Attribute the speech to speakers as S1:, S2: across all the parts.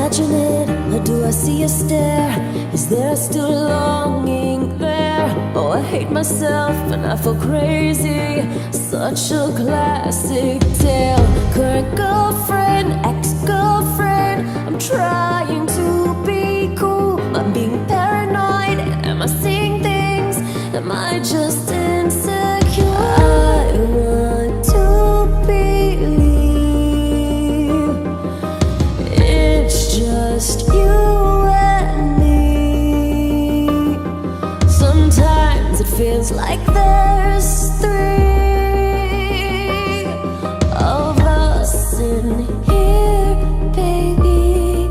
S1: imagine it, or do I see a stare? Is there still longing there? Oh, I hate myself and I feel crazy. Such a classic tale. Current girlfriend, ex-girlfriend. I'm trying to be cool. I'm being paranoid. Am I seeing things? Am I just insecure? I want to believe it's just you and me. Sometimes it feels like there's three of us in here, baby.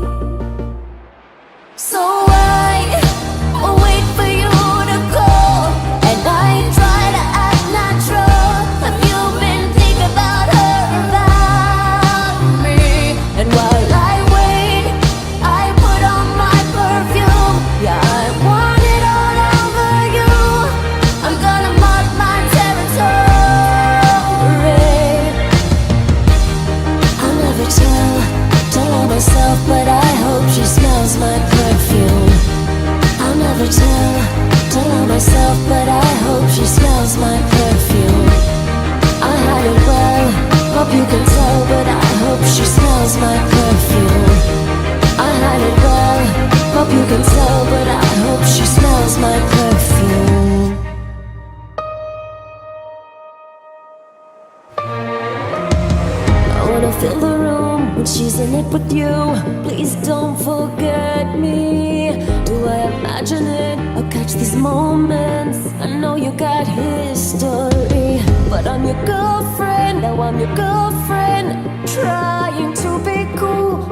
S1: So I wait for you to call, and I try to act natural. Have you been thinking about her, about me? And while I wait, I put on my perfume. Yeah, I want it all over you. I'm gonna mark my territory. I'll never tell on myself, but I hope she smells my perfume. I'll never tell on myself, but I hope she smells my perfume. I hide it well, hope you can tell, but I hope she smells my perfume. I hide it well, hope you can tell, but I hope she smells my perfume. I wanna fill the room when she's in it with you. Please don't forget me. Do I imagine it or catch these moments? I know you got history, but I'm your girlfriend. Now I'm your girlfriend, trying to be cool.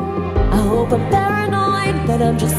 S1: I hope I'm paranoid, but I'm just